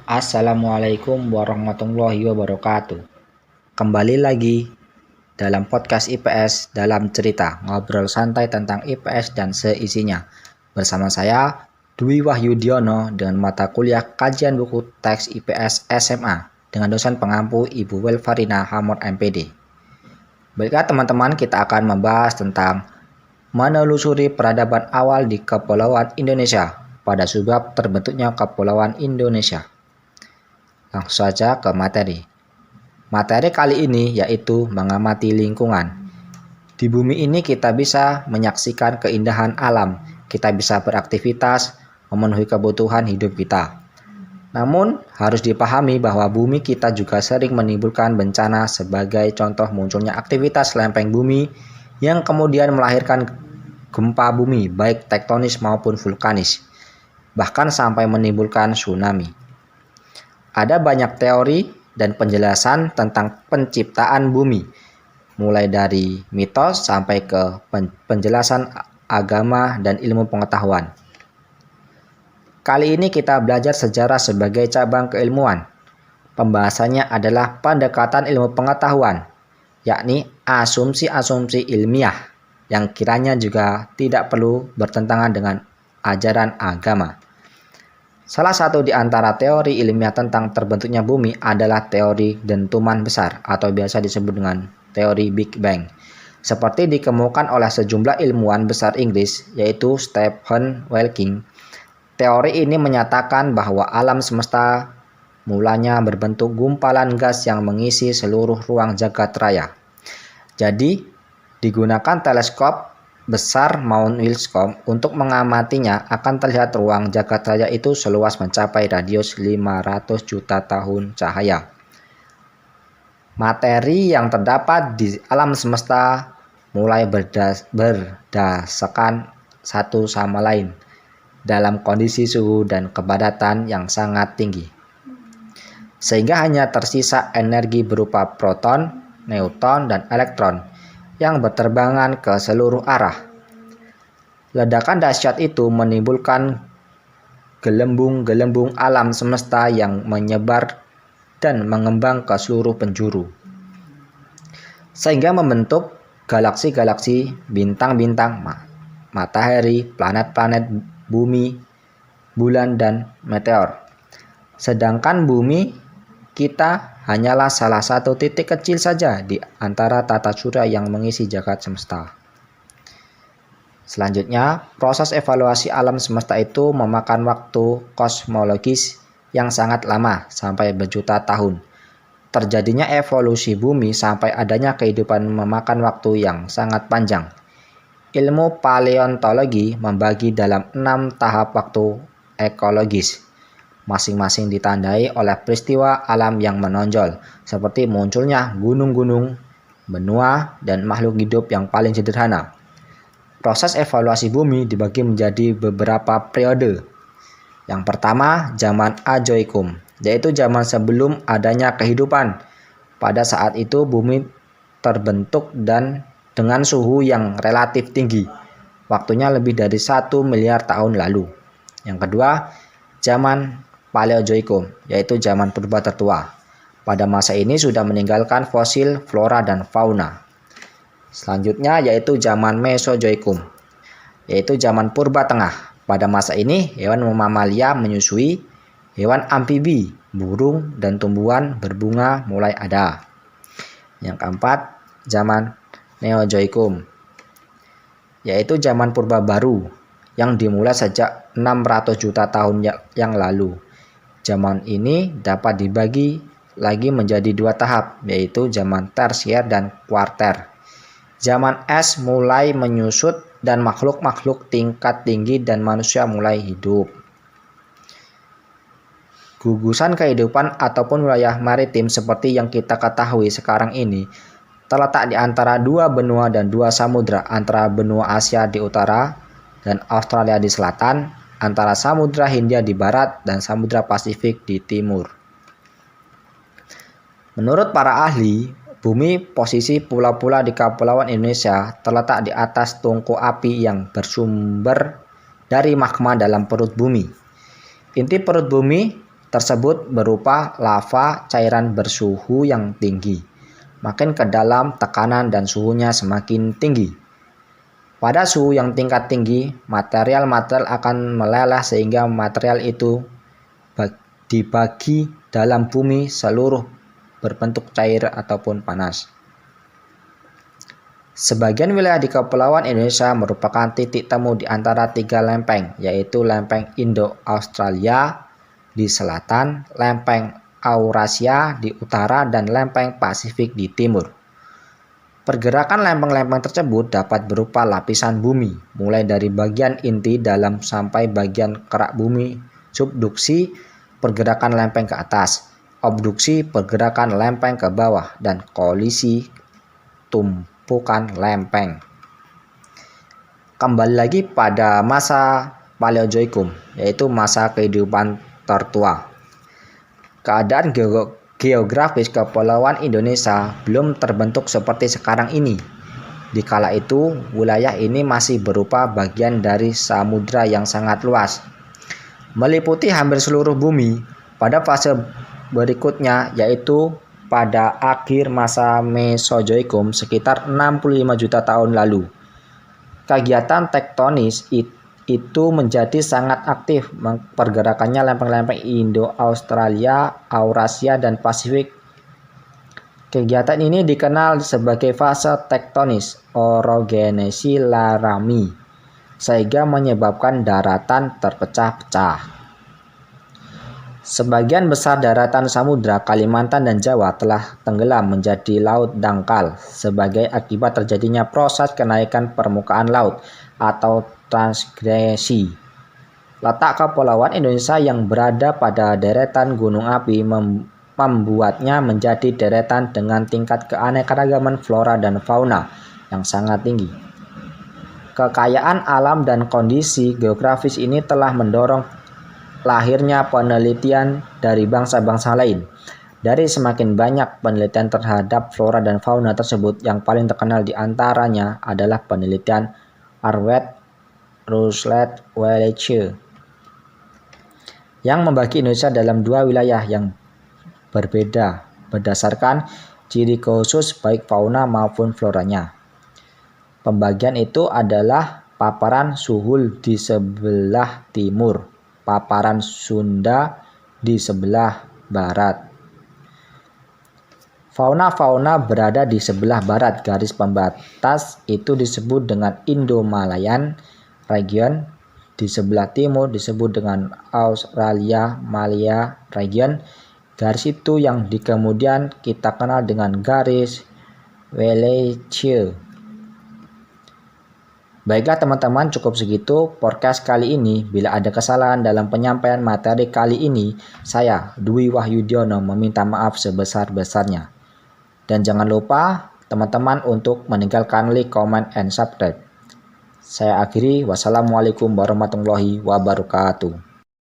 Assalamualaikum warahmatullahi wabarakatuh. Kembali lagi dalam podcast IPS dalam cerita ngobrol santai tentang IPS dan seisinya. Bersama saya Dwi Wahyudiono dengan mata kuliah kajian buku teks IPS SMA dengan dosen pengampu Ibu Welfarina Hamod MPD. Baiklah teman-teman, kita akan membahas tentang menelusuri peradaban awal di Kepulauan Indonesia pada sebab terbentuknya Kepulauan Indonesia. Langsung saja ke materi. Materi kali ini yaitu mengamati lingkungan. Di bumi ini kita bisa menyaksikan keindahan alam, kita bisa beraktivitas, memenuhi kebutuhan hidup kita. Namun harus dipahami bahwa bumi kita juga sering menimbulkan bencana sebagai contoh munculnya aktivitas lempeng bumi yang kemudian melahirkan gempa bumi baik tektonis maupun vulkanis, bahkan sampai menimbulkan tsunami. Ada banyak teori dan penjelasan tentang penciptaan bumi, mulai dari mitos sampai ke penjelasan agama dan ilmu pengetahuan. Kali ini kita belajar sejarah sebagai cabang keilmuan. Pembahasannya adalah pendekatan ilmu pengetahuan, yakni asumsi-asumsi ilmiah yang kiranya juga tidak perlu bertentangan dengan ajaran agama. Salah satu di antara teori ilmiah tentang terbentuknya bumi adalah teori dentuman besar atau biasa disebut dengan teori Big Bang. Seperti dikemukakan oleh sejumlah ilmuwan besar Inggris yaitu Stephen Hawking. Teori ini menyatakan bahwa alam semesta mulanya berbentuk gumpalan gas yang mengisi seluruh ruang jagat raya. Jadi, digunakan teleskop besar Mount Wilson untuk mengamatinya akan terlihat ruang jagat raya itu seluas mencapai radius 500 juta tahun cahaya. Materi yang terdapat di alam semesta mulai berdasarkan satu sama lain dalam kondisi suhu dan kepadatan yang sangat tinggi. Sehingga hanya tersisa energi berupa proton, neutron, dan elektron yang berterbangan ke seluruh arah. Ledakan dahsyat itu menimbulkan gelembung-gelembung alam semesta yang menyebar dan mengembang ke seluruh penjuru, sehingga membentuk galaksi-galaksi, bintang-bintang, matahari, planet-planet, bumi, bulan, dan meteor. Sedangkan bumi kita hanyalah salah satu titik kecil saja di antara tata surya yang mengisi jagat semesta. Selanjutnya, proses evaluasi alam semesta itu memakan waktu kosmologis yang sangat lama, sampai berjuta tahun. Terjadinya evolusi bumi sampai adanya kehidupan memakan waktu yang sangat panjang. Ilmu paleontologi membagi dalam 6 tahap waktu ekologis. Masing-masing ditandai oleh peristiwa alam yang menonjol, seperti munculnya gunung-gunung, benua, dan makhluk hidup yang paling sederhana. Proses evaluasi bumi dibagi menjadi beberapa periode. Yang pertama, zaman Ajoikum, yaitu zaman sebelum adanya kehidupan. Pada saat itu bumi terbentuk dan dengan suhu yang relatif tinggi. Waktunya lebih dari 1 miliar tahun lalu. Yang kedua, zaman Paleozoikum, yaitu zaman purba tertua. Pada masa ini sudah meninggalkan fosil, flora, dan fauna. Selanjutnya yaitu zaman Mesozoikum, yaitu zaman purba tengah. Pada masa ini hewan mamalia menyusui, hewan amfibi, burung, dan tumbuhan berbunga mulai ada. Yang keempat, zaman Neozoikum, yaitu zaman purba baru yang dimulai sejak 600 juta tahun yang lalu. Zaman ini dapat dibagi lagi menjadi 2 tahap, yaitu zaman tersier dan kuarter. Zaman es mulai menyusut dan makhluk-makhluk tingkat tinggi dan manusia mulai hidup. Gugusan kehidupan ataupun wilayah maritim seperti yang kita ketahui sekarang ini terletak di antara 2 benua dan 2 samudra, antara benua Asia di utara dan Australia di selatan, antara Samudra Hindia di barat dan Samudra Pasifik di timur. Menurut para ahli, bumi posisi pulau-pulau di Kepulauan Indonesia terletak di atas tungku api yang bersumber dari magma dalam perut bumi. Inti perut bumi tersebut berupa lava cairan bersuhu yang tinggi. Makin ke dalam, tekanan dan suhunya semakin tinggi. Pada suhu yang tingkat tinggi, material-material akan meleleh sehingga material itu dibagi dalam bumi seluruh berbentuk cair ataupun panas. Sebagian wilayah di Kepulauan Indonesia merupakan titik temu di antara 3 lempeng, yaitu lempeng Indo-Australia di selatan, lempeng Eurasia di utara, dan lempeng Pasifik di timur. Pergerakan lempeng-lempeng tersebut dapat berupa lapisan bumi, mulai dari bagian inti dalam sampai bagian kerak bumi, subduksi, pergerakan lempeng ke atas, abduksi, pergerakan lempeng ke bawah, dan kolisi, tumpukan lempeng. Kembali lagi pada masa Paleozoikum, yaitu masa kehidupan tertua. Keadaan geografis Kepulauan Indonesia belum terbentuk seperti sekarang ini. Di kala itu, wilayah ini masih berupa bagian dari samudra yang sangat luas, meliputi hampir seluruh bumi. Pada fase berikutnya, yaitu pada akhir masa Mesozoikum sekitar 65 juta tahun lalu, kegiatan tektonis itu menjadi sangat aktif. Pergerakannya lempeng-lempeng Indo-Australia, Eurasia, dan Pasifik. Kegiatan ini dikenal sebagai fase tektonis orogenesi Laramie, sehingga menyebabkan daratan terpecah-pecah. Sebagian besar daratan samudra Kalimantan dan Jawa telah tenggelam menjadi laut dangkal sebagai akibat terjadinya proses kenaikan permukaan laut atau transgresi. Letak Kepulauan Indonesia yang berada pada deretan gunung api membuatnya menjadi deretan dengan tingkat keanekaragaman flora dan fauna yang sangat tinggi. Kekayaan alam dan kondisi geografis ini telah mendorong lahirnya penelitian dari bangsa-bangsa lain. Dari semakin banyak penelitian terhadap flora dan fauna tersebut, yang paling terkenal di antaranya adalah penelitian Arwed Rooslet Welleche yang membagi Indonesia dalam 2 wilayah yang berbeda berdasarkan ciri khusus baik fauna maupun floranya. Pembagian itu adalah paparan Suhul di sebelah timur, paparan Sunda di sebelah barat. Fauna-fauna berada di sebelah barat garis pembatas itu disebut dengan Indo-Malayan region, di sebelah timur disebut dengan Australia-Malaya region. Garis itu yang kemudian kita kenal dengan garis Welleche. Baiklah teman-teman, cukup segitu podcast kali ini. Bila ada kesalahan dalam penyampaian materi kali ini, saya, Dwi Wahyudiono, meminta maaf sebesar-besarnya. Dan jangan lupa teman-teman untuk meninggalkan like, comment, and subscribe. Saya akhiri, wassalamualaikum warahmatullahi wabarakatuh.